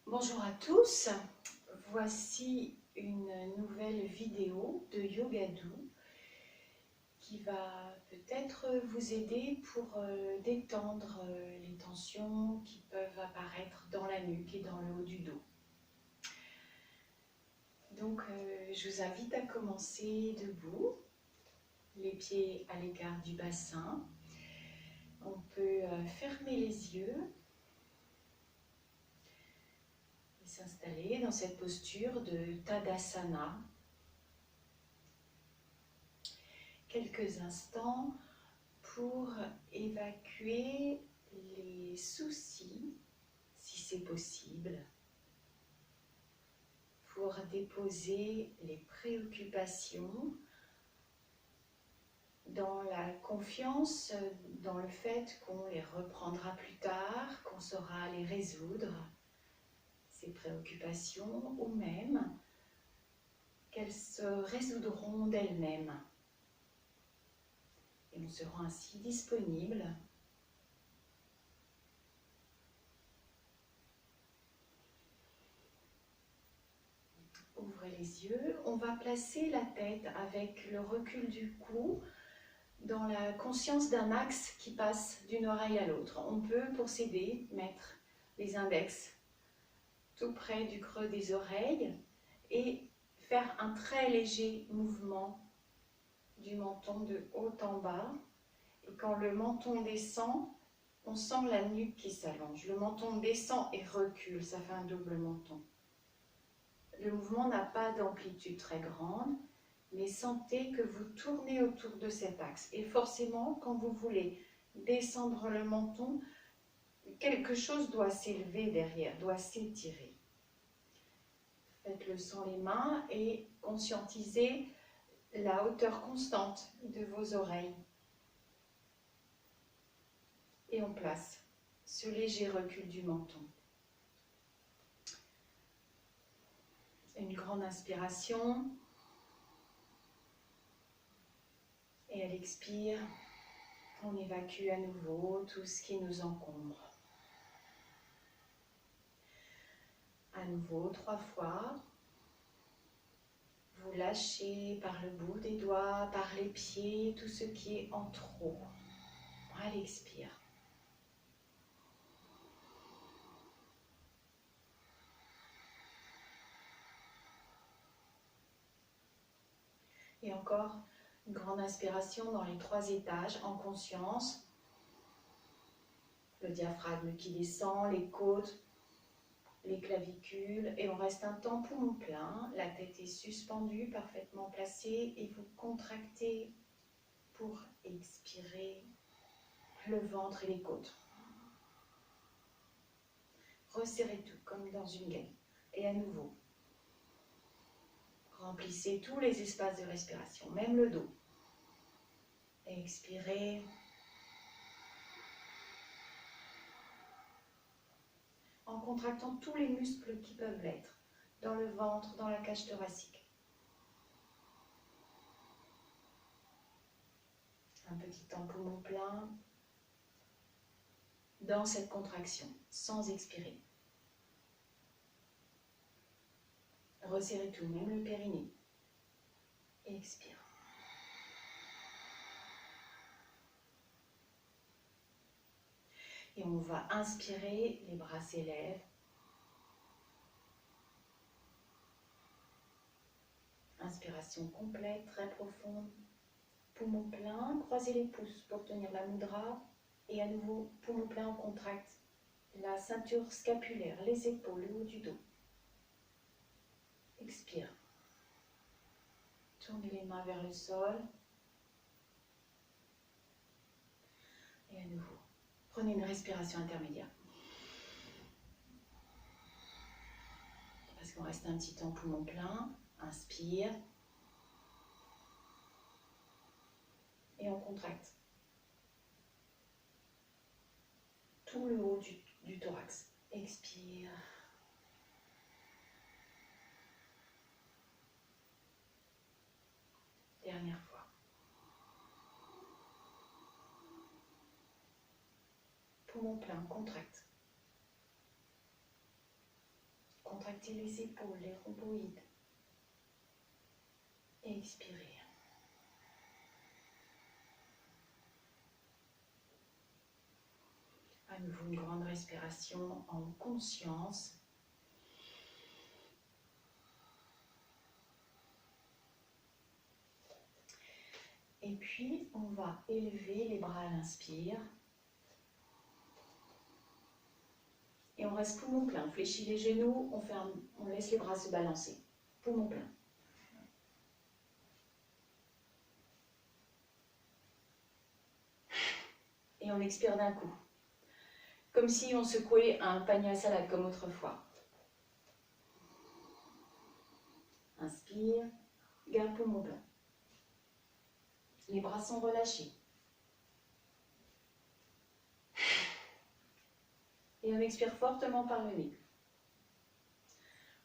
Bonjour à tous, voici une nouvelle vidéo de Yogadou qui va peut-être vous aider pour détendre les tensions qui peuvent apparaître dans la nuque et dans le haut du dos. Donc je vous invite à commencer debout, les pieds à l'écart du bassin. On peut fermer les yeux et s'installer dans cette posture de Tadasana. Quelques instants pour évacuer les soucis, si c'est possible, pour déposer les préoccupations dans la confiance dans le fait qu'on les reprendra plus tard, qu'on saura les résoudre, ces préoccupations, ou même qu'elles se résoudront d'elles-mêmes. Et on sera ainsi disponible ouvrez les yeux. On va placer la tête avec le recul du cou dans la conscience d'un axe qui passe d'une oreille à l'autre. On peut, pour s'aider, mettre les index tout près du creux des oreilles et faire un très léger mouvement du menton de haut en bas. Et quand le menton descend, on sent la nuque qui s'allonge. Le menton descend et recule, ça fait un double menton. Le mouvement n'a pas d'amplitude très grande, mais sentez que vous tournez autour de cet axe. Et forcément, quand vous voulez descendre le menton, quelque chose doit s'élever derrière, doit s'étirer. Faites-le sans les mains et conscientisez la hauteur constante de vos oreilles. Et on place ce léger recul du menton. Une grande inspiration. Et à l'expire, on évacue à nouveau tout ce qui nous encombre. À nouveau, 3 fois. Vous lâchez par le bout des doigts, par les pieds, tout ce qui est en trop. À l'expire. Et encore une grande inspiration dans les 3 étages en conscience. Le diaphragme qui descend, les côtes, les clavicules. Et on reste un temps poumon plein. La tête est suspendue, parfaitement placée. Et vous contractez pour expirer le ventre et les côtes. Resserrez tout comme dans une gaine. Et à nouveau. Remplissez tous les espaces de respiration, même le dos. Expirez. En contractant tous les muscles qui peuvent l'être, dans le ventre, dans la cage thoracique. Un petit temps poumon plein, dans cette contraction, sans expirer. Resserrez tout, même le périnée. Expire. Et on va inspirer, les bras s'élèvent. Inspiration complète, très profonde. Poumon plein, croisez les pouces pour tenir la mudra. Et à nouveau, poumon plein, on contracte la ceinture scapulaire, les épaules, le haut du dos. Expire. Tournez les mains vers le sol. Et à nouveau, prenez une respiration intermédiaire. Parce qu'on reste un petit temps poumon plein. Inspire. Et on contracte tout le haut du thorax. Expire. Dernière fois. Poumon plein, contracte. Contractez les épaules, les rhomboïdes. Et expirez. À nouveau, une grande respiration en conscience. Et puis, on va élever les bras à l'inspire. Et on reste poumon plein. On fléchit les genoux, on laisse les bras se balancer. Poumon plein. Et on expire d'un coup. Comme si on secouait un panier à salade, comme autrefois. Inspire, garde poumon plein. Les bras sont relâchés. Et on expire fortement par le nez.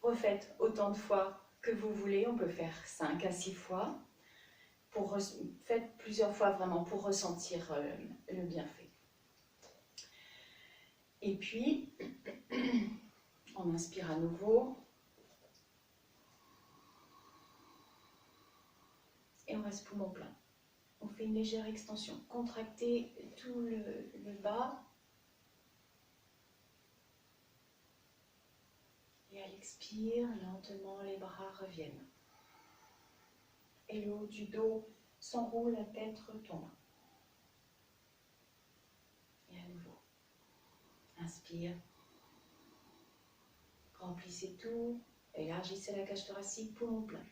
Refaites autant de fois que vous voulez. On peut faire 5 à 6 fois. Faites plusieurs fois vraiment pour ressentir le bienfait. Et puis, on inspire à nouveau. Et on reste poumon plein. On fait une légère extension. Contractez tout le bas. Et à l'expire, lentement, les bras reviennent. Et le haut du dos s'enroule, la tête retombe. Et à nouveau. Inspire. Remplissez tout. Élargissez la cage thoracique, poumon plein.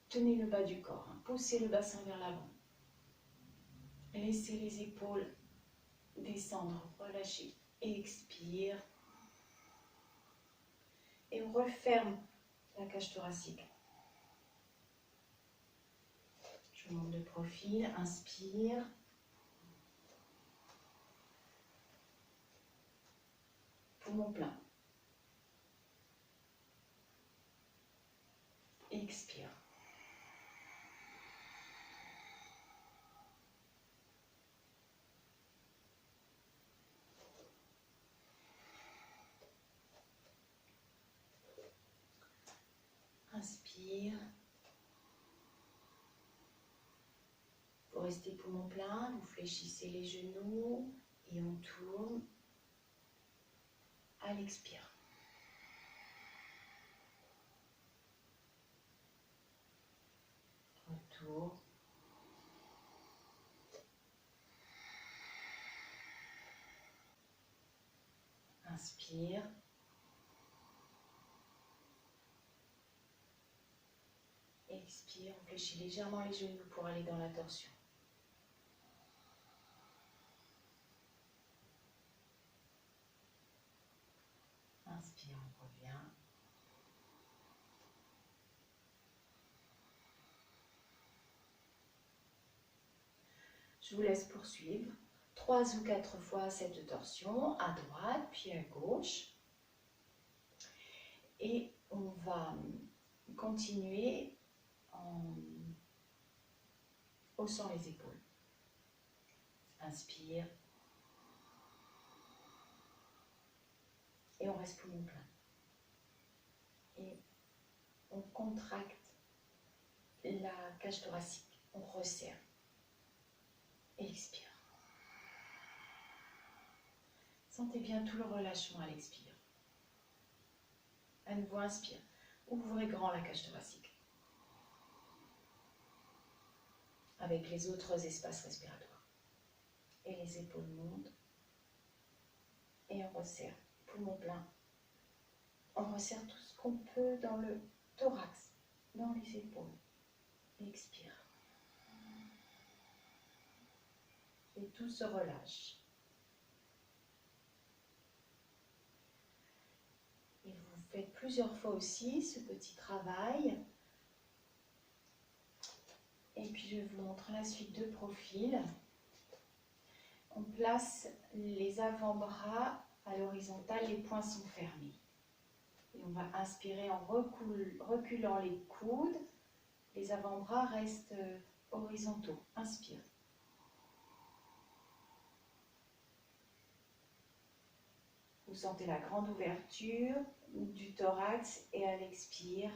Tenez le bas du corps. Poussez le bassin vers l'avant. Laissez les épaules descendre, relâchez. Expire. Et on referme la cage thoracique. Je monte de profil. Inspire. Poumon plein. Expire. Inspire. Vous restez poumon plein, vous fléchissez les genoux et on tourne. À l'expire. Retour. Inspire. Expire, on fléchit légèrement les genoux pour aller dans la torsion. Inspire, on revient. Je vous laisse poursuivre 3 ou 4 fois cette torsion, à droite puis à gauche. Et on va continuer en haussant les épaules. Inspire. Et on reste poumon plein. Et on contracte la cage thoracique. On resserre. Et expire. Sentez bien tout le relâchement à l'expire. À nouveau, inspire. Ouvrez grand la cage thoracique. Avec les autres espaces respiratoires. Et les épaules montent. Et on resserre. Poumon plein. On resserre tout ce qu'on peut dans le thorax, dans les épaules. Expire. Et tout se relâche. Et vous faites plusieurs fois aussi ce petit travail. Et puis je vais vous montrer la suite de profil. On place les avant-bras à l'horizontale, les poings sont fermés. Et on va inspirer en reculant les coudes. Les avant-bras restent horizontaux. Inspire. Vous sentez la grande ouverture du thorax et à l'expire,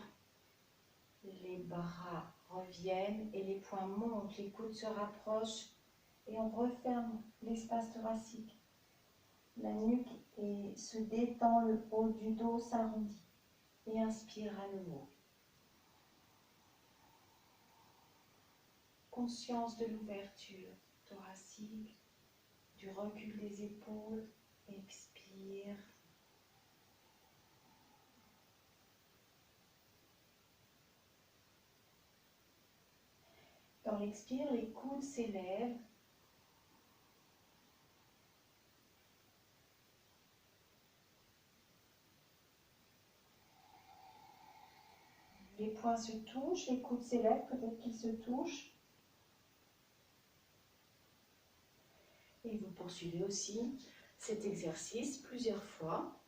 les bras reviennent et les poings montent, les coudes se rapprochent et on referme l'espace thoracique. La nuque se détend, le haut du dos s'arrondit et inspire à nouveau. Conscience de l'ouverture thoracique, du recul des épaules, expire. Dans l'expire, les coudes s'élèvent. Les poings se touchent, les coudes s'élèvent, peut-être qu'ils se touchent. Et vous poursuivez aussi cet exercice plusieurs fois.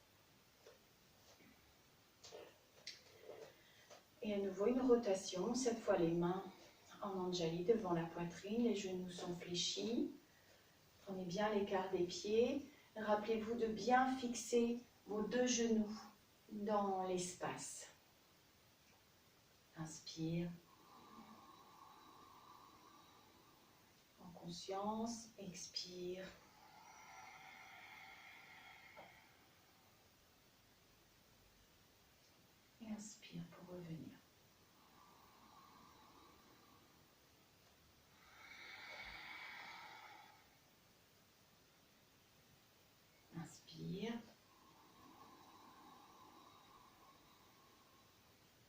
Et à nouveau une rotation, cette fois les mains en Anjali devant la poitrine, les genoux sont fléchis. Prenez bien l'écart des pieds. Rappelez-vous de bien fixer vos deux genoux dans l'espace. Inspire. En conscience, expire. Et inspire pour revenir. Inspire.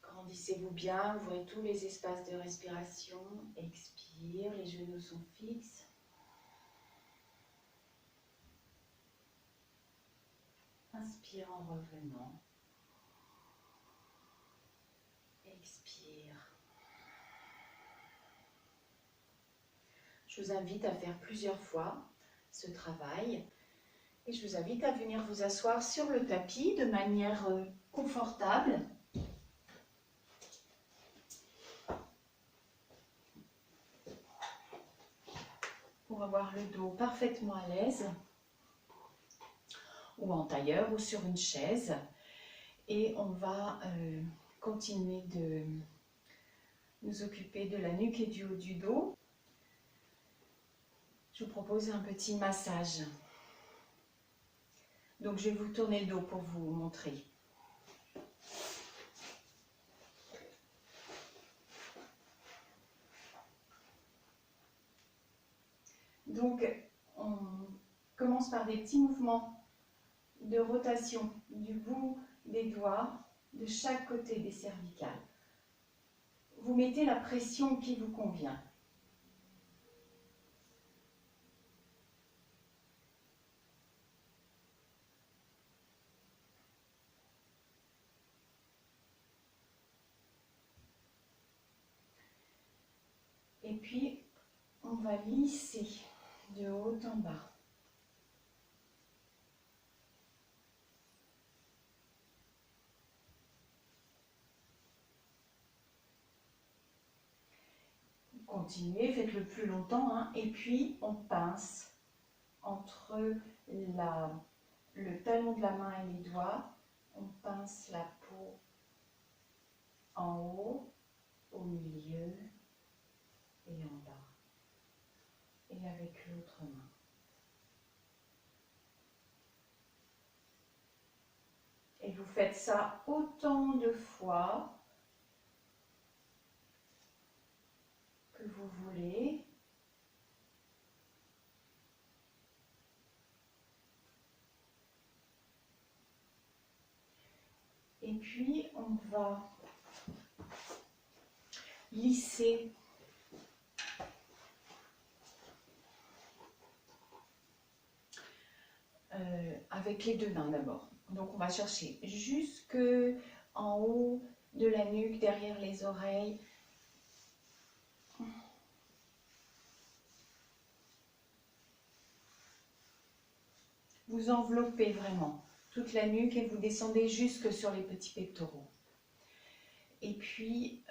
Grandissez-vous bien, ouvrez tous les espaces de respiration. Expire, les genoux sont fixes. Inspire en revenant. Expire. Je vous invite à faire plusieurs fois ce travail et je vous invite à venir vous asseoir sur le tapis de manière confortable. Pour avoir le dos parfaitement à l'aise, ou en tailleur ou sur une chaise. Et on va continuer de nous occuper de la nuque et du haut du dos. Je vous propose un petit massage. Donc je vais vous tourner le dos pour vous montrer. Donc on commence par des petits mouvements de rotation du bout des doigts de chaque côté des cervicales. Vous mettez la pression qui vous convient. Et puis, on va lisser de haut en bas. Continuez, faites le plus longtemps, hein, et puis on pince entre le talon de la main et les doigts. On pince la peau en haut, au milieu et en bas. Et avec l'autre main. Et vous faites ça autant de fois que vous voulez. Et puis, on va lisser avec les deux mains d'abord. Donc, on va chercher jusque en haut de la nuque, derrière les oreilles. Vous enveloppez vraiment toute la nuque et vous descendez jusque sur les petits pectoraux. Et puis,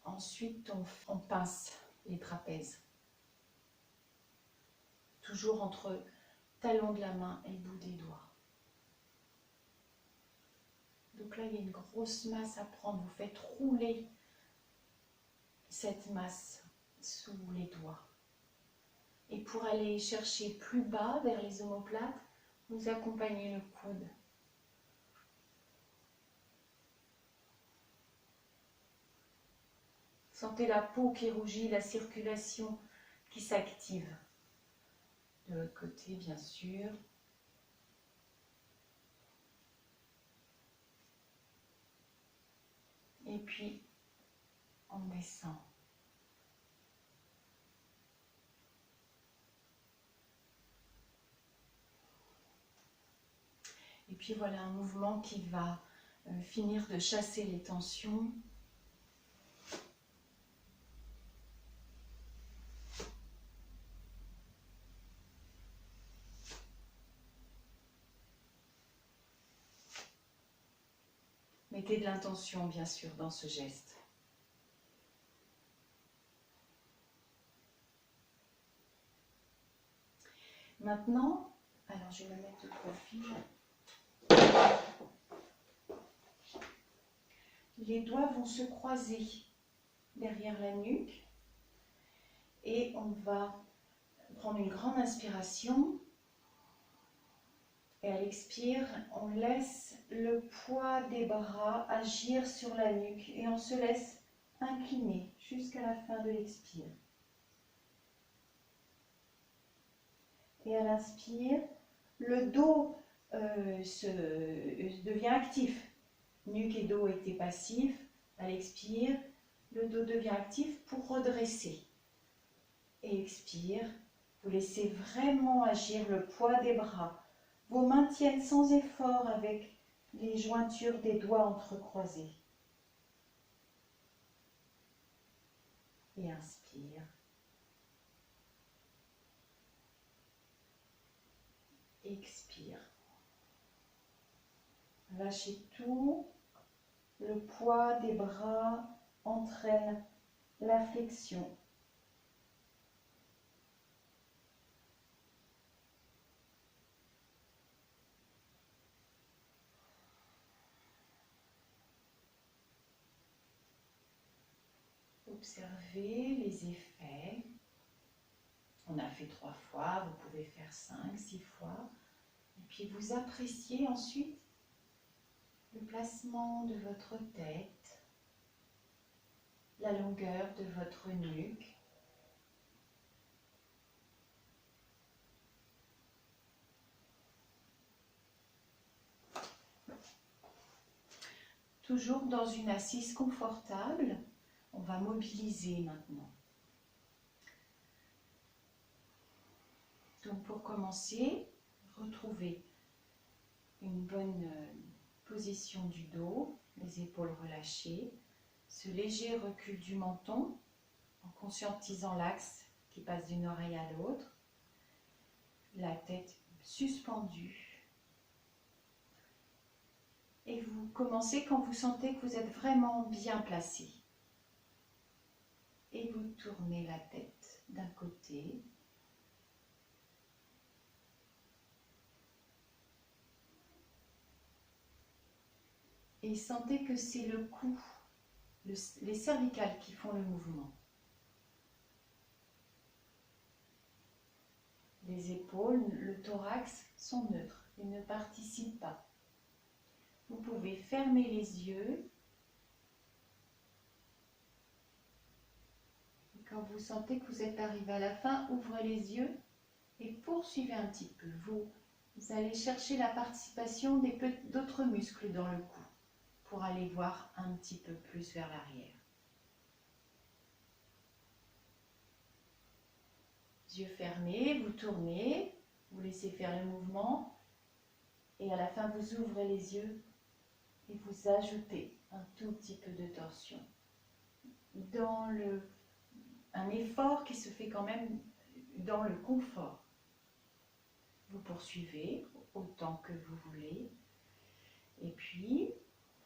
ensuite, on pince les trapèzes. Toujours entre talon de la main et le bout des doigts. Donc là, il y a une grosse masse à prendre. Vous faites rouler cette masse sous les doigts. Et pour aller chercher plus bas vers les omoplates, vous accompagnez le coude. Sentez la peau qui rougit, la circulation qui s'active. De l'autre côté, bien sûr. Et puis, on descend. Et puis voilà un mouvement qui va finir de chasser les tensions. Mettez de l'intention, bien sûr, dans ce geste. Maintenant, alors je vais me mettre de profil. Les doigts vont se croiser derrière la nuque et on va prendre une grande inspiration. Et à l'expire, on laisse le poids des bras agir sur la nuque et on se laisse incliner jusqu'à la fin de l'expire. Et à l'inspire, le dos devient actif. Nuque et dos étaient passifs. À l'expire, le dos devient actif pour redresser. Et expire, vous laissez vraiment agir le poids des bras. Vos mains tiennent sans effort avec les jointures des doigts entrecroisés. Et inspire. Expire. Lâchez tout. Le poids des bras entraîne la flexion. Observez les effets. On a fait 3 fois, vous pouvez faire 5, 6 fois. Et puis vous appréciez ensuite le placement de votre tête, la longueur de votre nuque. Toujours dans une assise confortable, on va mobiliser maintenant. Donc pour commencer, retrouvez une bonne position du dos, les épaules relâchées, ce léger recul du menton en conscientisant l'axe qui passe d'une oreille à l'autre, la tête suspendue. Et vous commencez quand vous sentez que vous êtes vraiment bien placé. Et vous tournez la tête d'un côté. Et sentez que c'est le cou, les cervicales qui font le mouvement. Les épaules, le thorax sont neutres, ils ne participent pas. Vous pouvez fermer les yeux. Et quand vous sentez que vous êtes arrivé à la fin, ouvrez les yeux et poursuivez un petit peu. Vous allez chercher la participation d'autres muscles dans le cou pour aller voir un petit peu plus vers l'arrière. Yeux fermés, vous tournez, vous laissez faire le mouvement et à la fin vous ouvrez les yeux et vous ajoutez un tout petit peu de torsion dans un effort qui se fait quand même dans le confort. Vous poursuivez autant que vous voulez et puis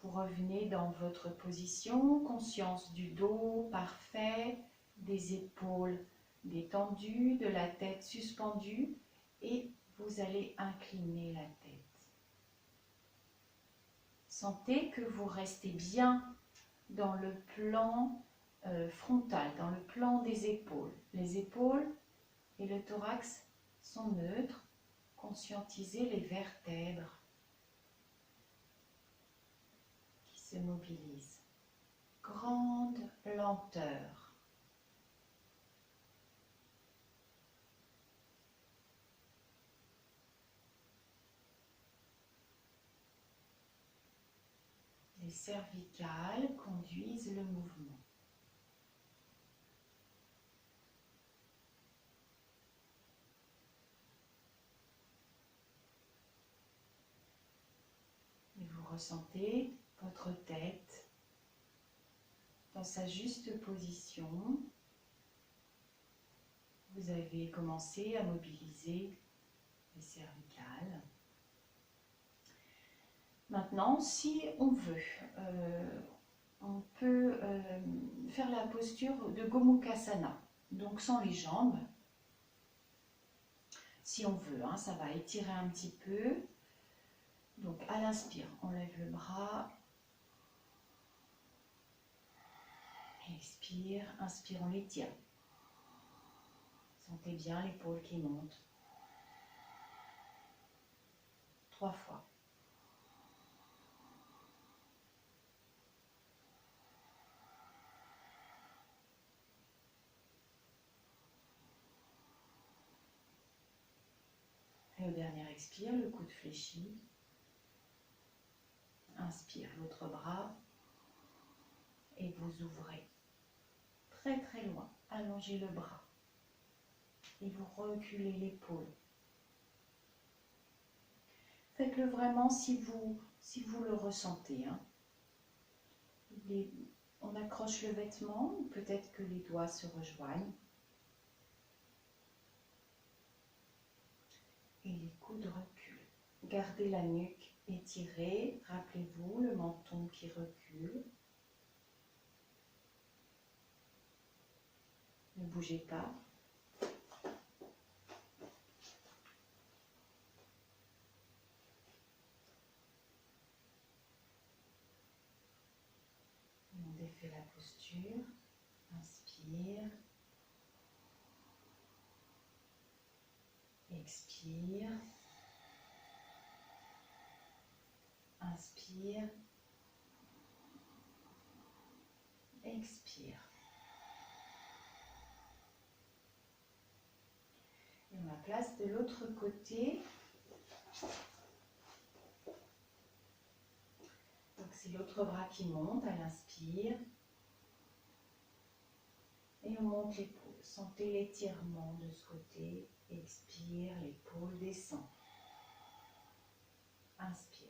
vous revenez dans votre position, conscience du dos parfait, des épaules détendues, de la tête suspendue et vous allez incliner la tête. Sentez que vous restez bien dans le plan frontal, dans le plan des épaules. Les épaules et le thorax sont neutres. Conscientisez les vertèbres qui se mobilisent. Grande lenteur. Les cervicales conduisent le mouvement. Et vous ressentez votre tête dans sa juste position. Vous avez commencé à mobiliser les cervicales. Maintenant, si on veut, on peut faire la posture de Gomukhasana, donc sans les jambes. Si on veut, hein, ça va étirer un petit peu. Donc à l'inspire, on lève le bras. Expire, inspire, on l'étire. Sentez bien l'épaule qui monte. 3 fois. Et au dernier expire, le coude fléchi. Inspire l'autre bras et vous ouvrez très très loin. Allongez le bras et vous reculez l'épaule. Faites-le vraiment si vous le ressentez. Hein. On accroche le vêtement, peut-être que les doigts se rejoignent. Et les coudes reculent. Gardez la nuque étirée. Rappelez-vous le menton qui recule. Ne bougez pas. On défait la posture. Inspire. Expire. Inspire. Expire. Et on la place de l'autre côté. Donc c'est l'autre bras qui monte à l'inspire. Et on monte l'épaule. Sentez l'étirement de ce côté. Expire, l'épaule descend. Inspire.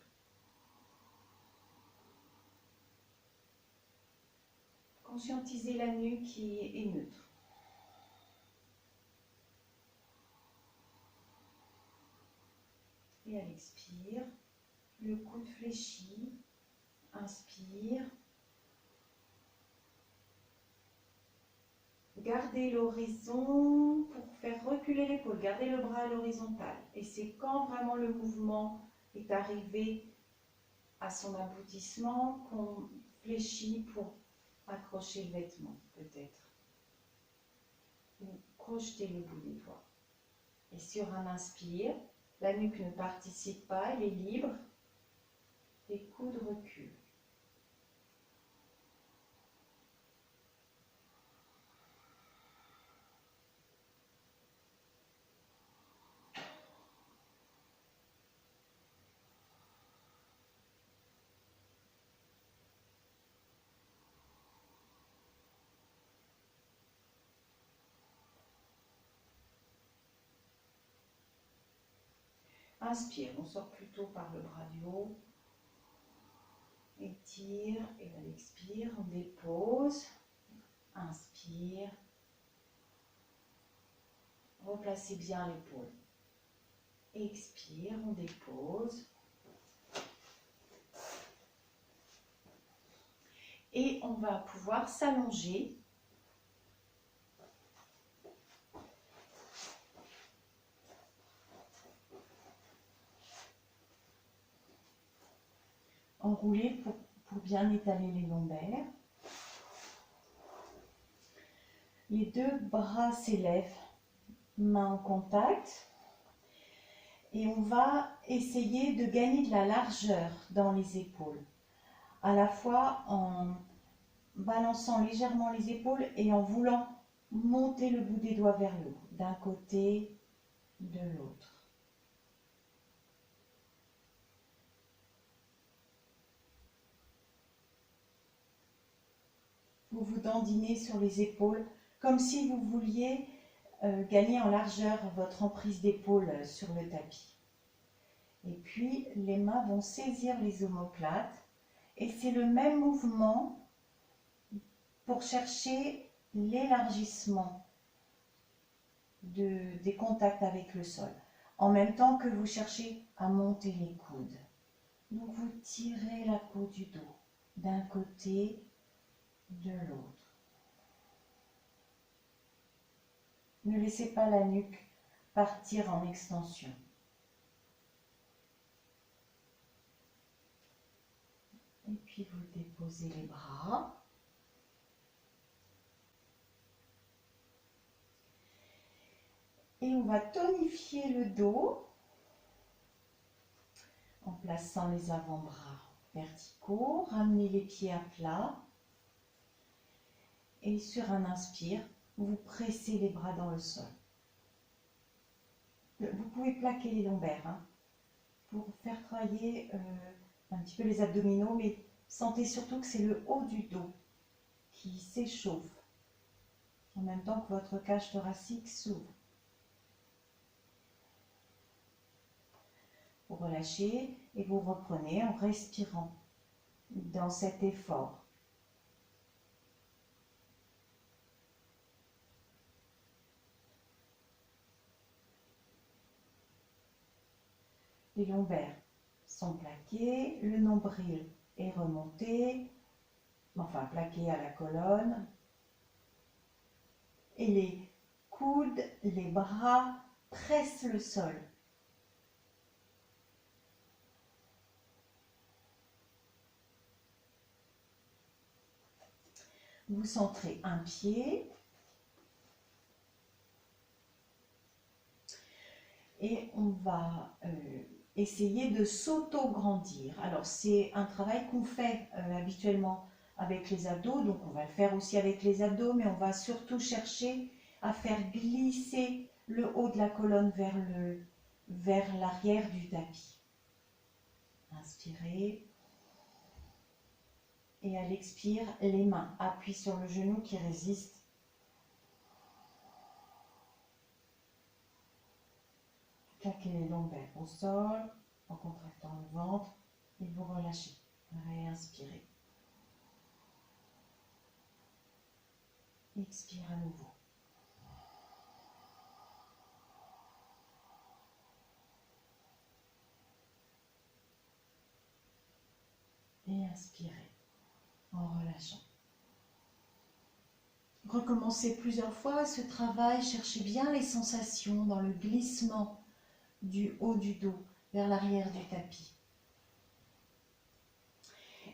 Conscientisez la nuque qui est neutre. Et à l'expire, le coude fléchi. Inspire. Gardez l'horizon pour faire reculer l'épaule. Gardez le bras à l'horizontale. Et c'est quand vraiment le mouvement est arrivé à son aboutissement qu'on fléchit pour accrocher le vêtement, peut-être. Ou projetez le bout des doigts. Et sur un inspire, la nuque ne participe pas, elle est libre. Les coudes reculent. Inspire, on sort plutôt par le bras du haut. Étire et à l'expire, on dépose. Inspire. Replacez bien l'épaule. Expire, on dépose. Et on va pouvoir s'allonger. enrouler pour bien étaler les lombaires. Les deux bras s'élèvent, mains en contact. Et on va essayer de gagner de la largeur dans les épaules, à la fois en balançant légèrement les épaules et en voulant monter le bout des doigts vers le haut, d'un côté, de l'autre. Vous vous dandinez sur les épaules, comme si vous vouliez gagner en largeur votre emprise d'épaule sur le tapis. Et puis, les mains vont saisir les omoplates. Et c'est le même mouvement pour chercher l'élargissement des contacts avec le sol, en même temps que vous cherchez à monter les coudes. Donc vous tirez la peau du dos d'un côté, de l'autre. Ne laissez pas la nuque partir en extension. Et puis vous déposez les bras. Et on va tonifier le dos en plaçant les avant-bras verticaux, ramenez les pieds à plat. Et sur un inspire, vous pressez les bras dans le sol. Vous pouvez plaquer les lombaires pour faire travailler un petit peu les abdominaux, mais sentez surtout que c'est le haut du dos qui s'échauffe en même temps que votre cage thoracique s'ouvre. Vous relâchez et vous reprenez en respirant dans cet effort. Les lombaires sont plaqués, le nombril est remonté, enfin plaqué à la colonne, et les coudes, les bras pressent le sol. Vous centrez un pied et on va essayer de s'auto-grandir. Alors c'est un travail qu'on fait habituellement avec les abdos, donc on va le faire aussi avec les abdos, mais on va surtout chercher à faire glisser le haut de la colonne vers l'arrière du tapis. Inspirez. Et à l'expire, les mains appuient sur le genou qui résiste. Plaquez les lombaires au sol en contractant le ventre et vous relâchez. Réinspirez. Expire à nouveau. Et inspirez en relâchant. Recommencez plusieurs fois ce travail. Cherchez bien les sensations dans le glissement du haut du dos vers l'arrière du tapis.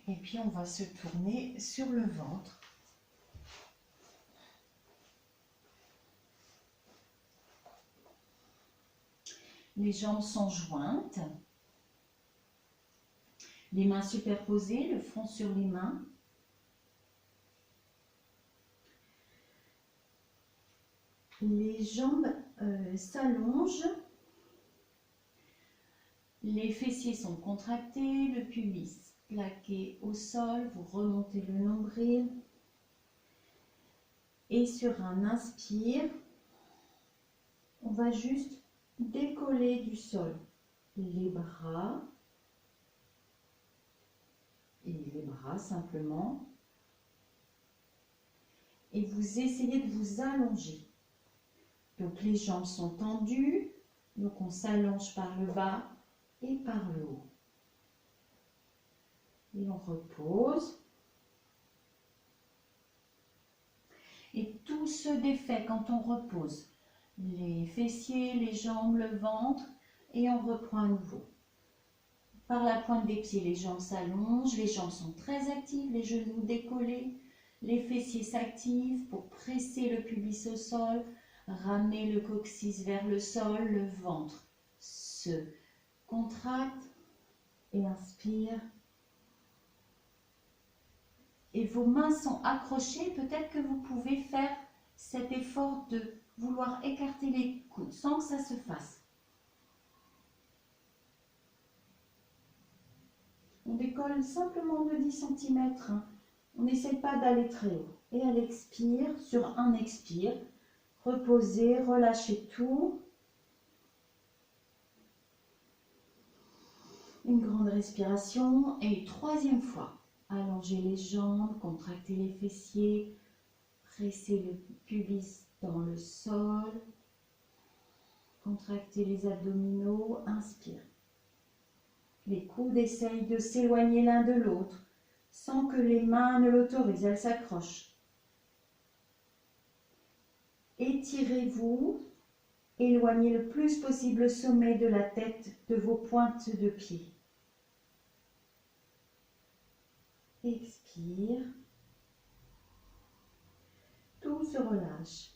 Et puis on va se tourner sur le ventre. Les jambes sont jointes. Les mains superposées, le front sur les mains. Les jambes s'allongent. Les fessiers sont contractés, le pubis plaqué au sol. Vous remontez le nombril. Et sur un inspire, on va juste décoller du sol les bras. Et les bras simplement. Et vous essayez de vous allonger. Donc les jambes sont tendues, donc on s'allonge par le bas et par le haut. Et on repose. Et tout se défait quand on repose. Les fessiers, les jambes, le ventre, et on reprend à nouveau. Par la pointe des pieds, les jambes s'allongent, les jambes sont très actives, les genoux décollés, les fessiers s'activent pour presser le pubis au sol, ramener le coccyx vers le sol, le ventre se contracte et inspire. Et vos mains sont accrochées, peut-être que vous pouvez faire cet effort de vouloir écarter les coudes sans que ça se fasse. On décolle simplement de 10 cm. On n'essaie pas d'aller très haut. Et à l'expire, sur un expire, reposez, relâchez tout. Une grande respiration. Et troisième fois, allongez les jambes, contractez les fessiers, pressez le pubis dans le sol, contractez les abdominaux, inspire. Les coudes essayent de s'éloigner l'un de l'autre, sans que les mains ne l'autorisent, elles s'accrochent. Étirez-vous, éloignez le plus possible le sommet de la tête de vos pointes de pied. Expire. Tout se relâche.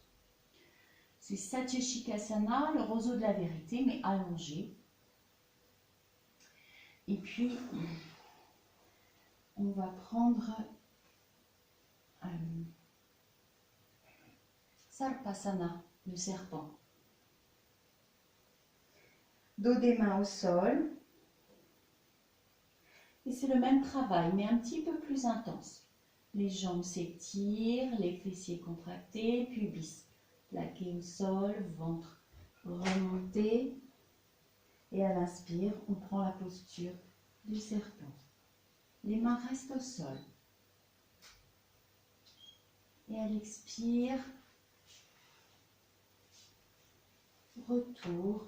C'est Satyajikasana, le roseau de la vérité, mais allongé. Et puis, on va prendre Sarpasana, le serpent. Dos des mains au sol. Et c'est le même travail, mais un petit peu plus intense. Les jambes s'étirent, les fessiers contractés, pubis plaqué au sol, ventre remonté. Et à l'inspire, on prend la posture du serpent. Les mains restent au sol. Et à l'expire, retour.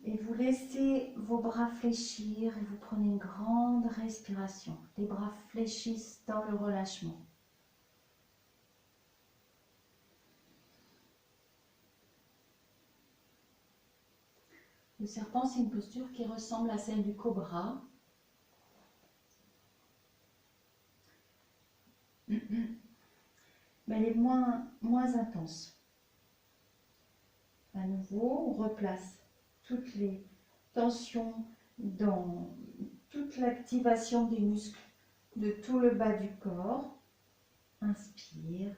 Et vous laissez vos bras fléchir et vous prenez une grande respiration. Les bras fléchissent dans le relâchement. Le serpent, c'est une posture qui ressemble à celle du cobra. Mais elle est moins intense. À nouveau, on replace toutes les tensions dans toute l'activation des muscles de tout le bas du corps. Inspire.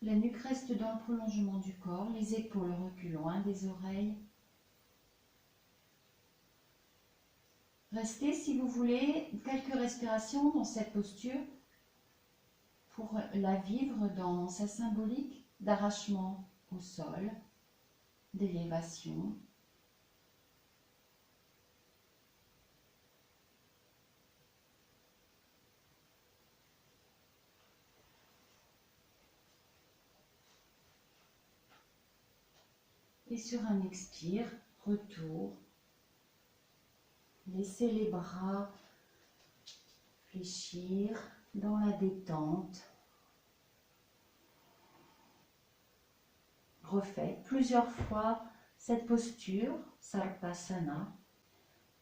La nuque reste dans le prolongement du corps, les épaules reculent loin des oreilles. Restez, si vous voulez, quelques respirations dans cette posture pour la vivre dans sa symbolique d'arrachement au sol, d'élévation. Et sur un expire, retour. Laissez les bras fléchir dans la détente. Refaites plusieurs fois cette posture, Sarpasana.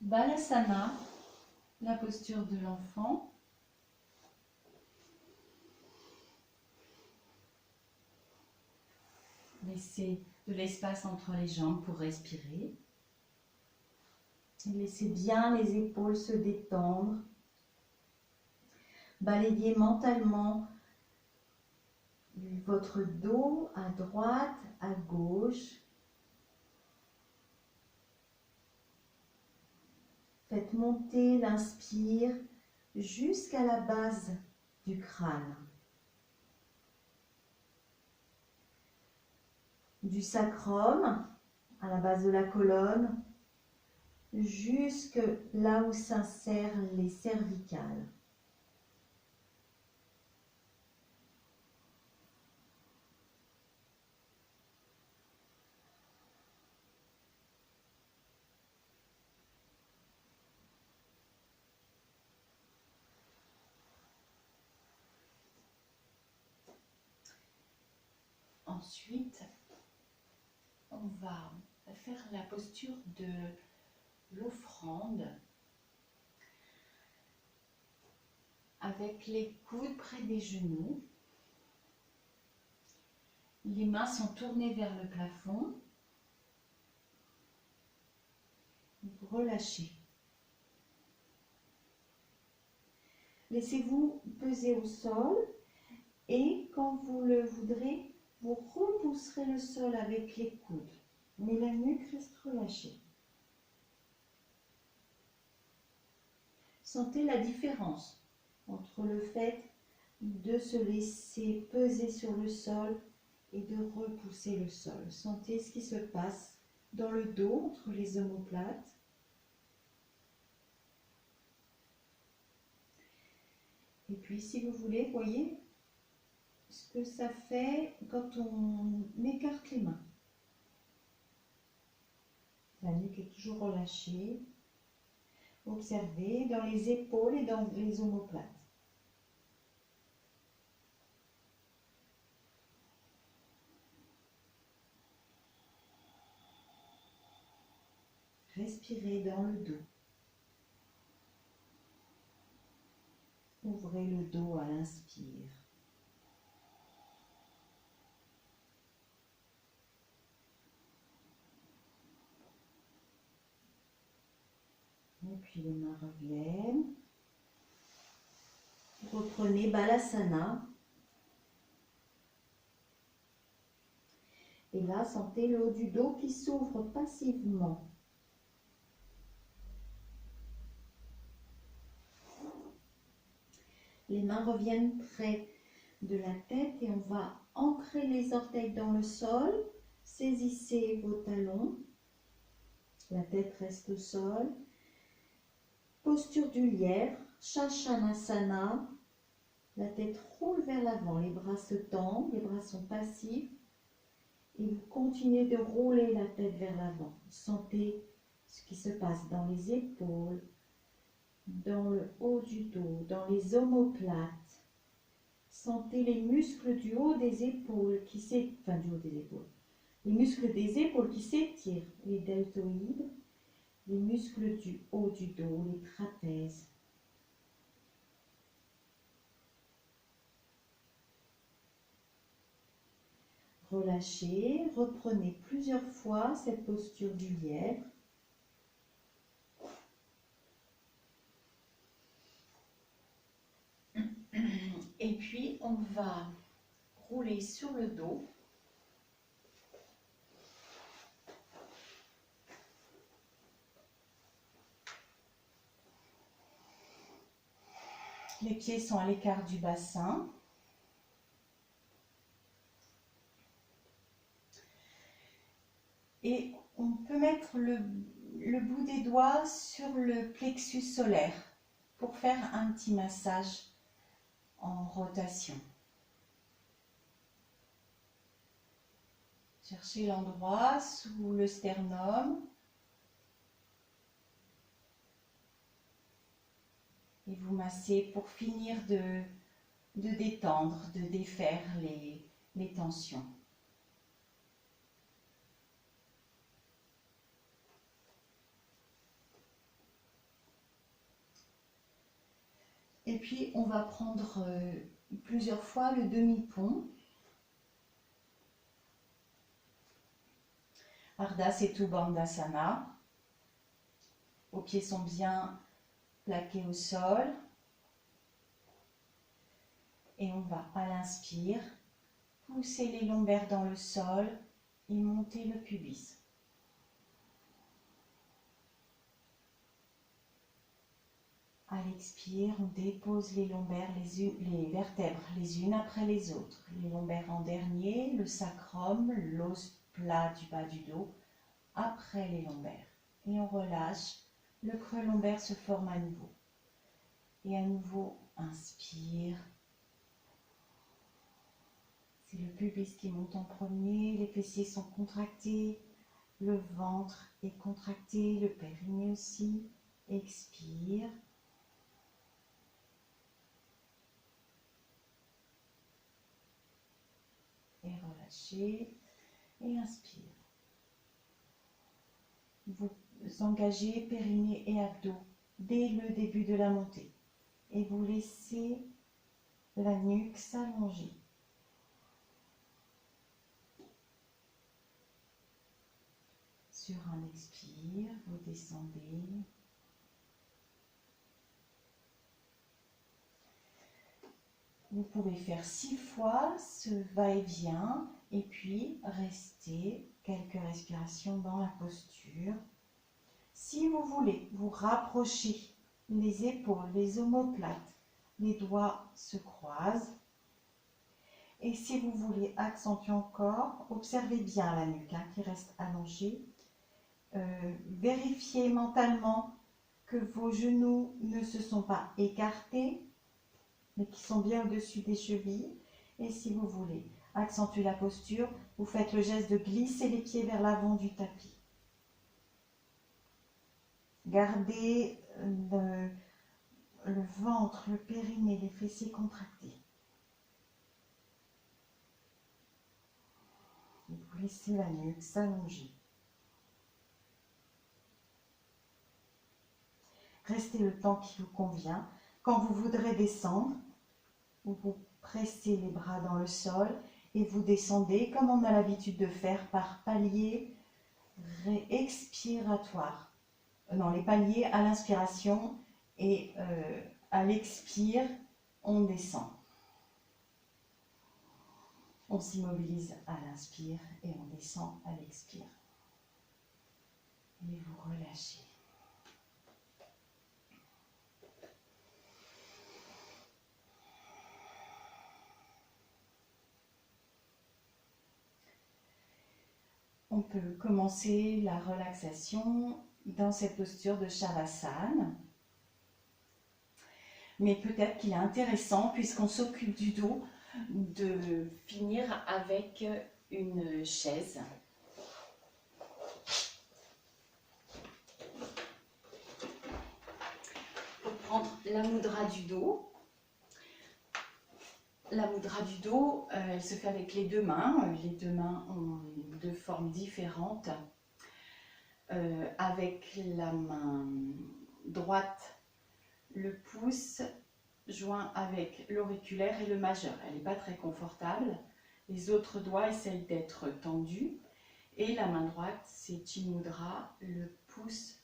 Balasana, la posture de l'enfant. Laissez de l'espace entre les jambes pour respirer. Laissez bien les épaules se détendre. Balayez mentalement votre dos à droite, à gauche. Faites monter l'inspire jusqu'à la base du crâne. Du sacrum à la base de la colonne, jusque là où s'insèrent les cervicales. Ensuite, on va faire la posture de l'offrande avec les coudes près des genoux. Les mains sont tournées vers le plafond. Vous relâchez. Laissez-vous peser au sol et quand vous le voudrez, vous repousserez le sol avec les coudes. Mais la nuque reste relâchée. Sentez la différence entre le fait de se laisser peser sur le sol et de repousser le sol. Sentez ce qui se passe dans le dos entre les omoplates. Et puis si vous voulez, voyez ce que ça fait quand on écarte les mains. La nuque est toujours relâchée. Observez dans les épaules et dans les omoplates. Respirez dans le dos. Ouvrez le dos à l'inspire. Et puis les mains reviennent. Reprenez Balasana. Et là, sentez le haut du dos qui s'ouvre passivement. Les mains reviennent près de la tête et on va ancrer les orteils dans le sol. Saisissez vos talons. La tête reste au sol. Posture du lièvre, Shashanasana. La tête roule vers l'avant, les bras se tendent, les bras sont passifs. Et vous continuez de rouler la tête vers l'avant. Sentez ce qui se passe dans les épaules, dans le haut du dos, dans les omoplates. Sentez les muscles du haut des épaules qui s'étirent, enfin du haut des épaules. Les muscles des épaules qui s'étirent, les deltoïdes, les muscles du haut du dos, les trapèzes. Relâchez, reprenez plusieurs fois cette posture du lièvre. Et puis on va rouler sur le dos. Les pieds sont à l'écart du bassin. Et on peut mettre le bout des doigts sur le plexus solaire pour faire un petit massage en rotation. Cherchez l'endroit sous le sternum. Et vous massez pour finir de détendre, de défaire les tensions. Et puis, on va prendre plusieurs fois le demi-pont. Ardha Setu Bandhasana. Vos pieds sont bien plaqués au sol. Et on va, à l'inspire, pousser les lombaires dans le sol et monter le pubis. À l'expire, on dépose les lombaires, les vertèbres les unes après les autres. Les lombaires en dernier, le sacrum, l'os plat du bas du dos, après les lombaires. Et on relâche, le creux lombaire se forme à nouveau. Et à nouveau, inspire. C'est le pubis qui monte en premier, les fessiers sont contractés, le ventre est contracté, le périnée aussi. Expire. Et relâchez. Et inspire. vous engagez périnée et abdos dès le début de la montée. Et vous laissez la nuque s'allonger. Sur un expire, vous descendez. Vous pouvez faire 6 fois ce va-et-vient et puis rester quelques respirations dans la posture. Si vous voulez vous rapprocher les épaules, les omoplates, les doigts se croisent. Et si vous voulez accentuer encore, observez bien la nuque qui reste allongée. Vérifiez mentalement que vos genoux ne se sont pas écartés, mais qui sont bien au-dessus des chevilles. Et si vous voulez accentuer la posture, vous faites le geste de glisser les pieds vers l'avant du tapis. Gardez le ventre, le périnée, les fessiers contractés. Et vous laissez la nuque s'allonger. Restez le temps qui vous convient. Quand vous voudrez descendre, vous pressez les bras dans le sol et vous descendez comme on a l'habitude de faire par paliers expiratoires. Non, les paliers à l'inspiration et à l'expire, on descend. On s'immobilise à l'inspire et on descend à l'expire. Et vous relâchez. On peut commencer la relaxation dans cette posture de Shavasana. Mais peut-être qu'il est intéressant, puisqu'on s'occupe du dos, de finir avec une chaise. Pour prendre la mudra du dos. La mudra du dos, elle se fait avec les deux mains. Les deux mains ont deux formes différentes. Avec la main droite, le pouce joint avec l'auriculaire et le majeur. Elle n'est pas très confortable. Les autres doigts essayent d'être tendus. Et la main droite, c'est Chin Mudra. Le pouce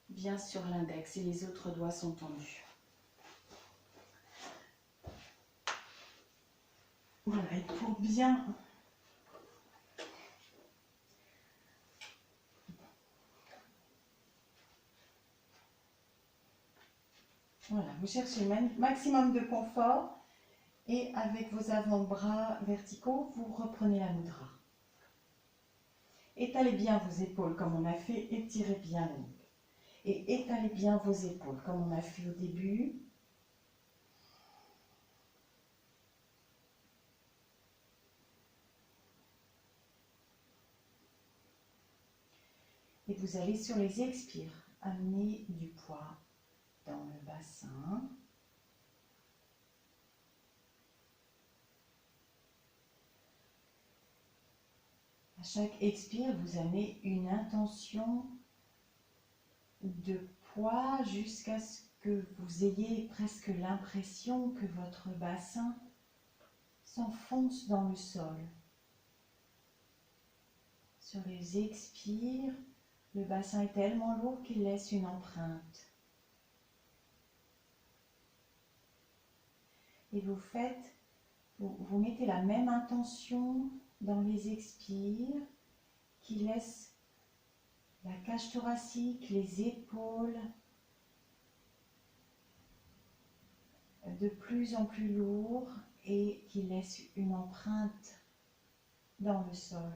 vient sur l'index et les autres doigts sont tendus. Voilà, et pour bien voilà, vous cherchez le maximum de confort et avec vos avant-bras verticaux, vous reprenez la mudra. Étalez bien vos épaules comme on a fait, étirez bien la nuque. Et étalez bien vos épaules comme on a fait au début. Et vous allez sur les expires amener du poids dans le bassin. À chaque expire, vous amenez une intention de poids jusqu'à ce que vous ayez presque l'impression que votre bassin s'enfonce dans le sol. Sur les expires, le bassin est tellement lourd qu'il laisse une empreinte. Et vous mettez la même intention dans les expires qui laisse la cage thoracique, les épaules de plus en plus lourds et qui laisse une empreinte dans le sol.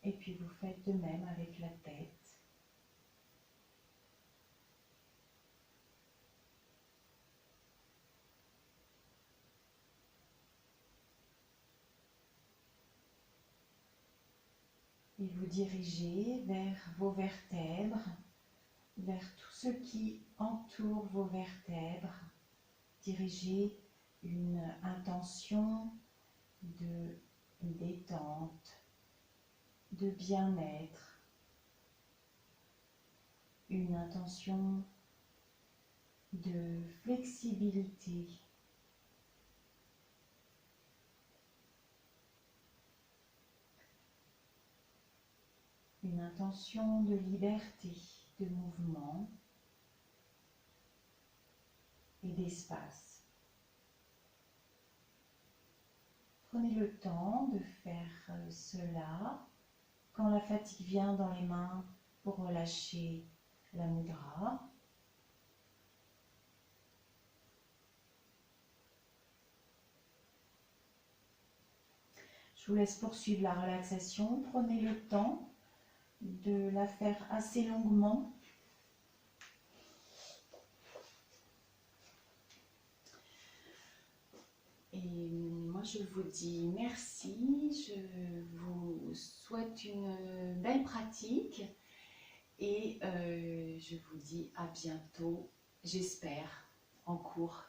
Et puis vous faites de même avec la tête. Et vous dirigez vers vos vertèbres, vers tout ce qui entoure vos vertèbres. Dirigez une intention de détente, de bien-être, une intention de flexibilité, une intention de liberté, de mouvement et d'espace. Prenez le temps de faire cela. Quand la fatigue vient dans les mains, pour relâcher la mudra. Je vous laisse poursuivre la relaxation. Prenez le temps de la faire assez longuement. Et moi, je vous dis merci. Je vous souhaite une belle pratique. Et je vous dis à bientôt, j'espère, en cours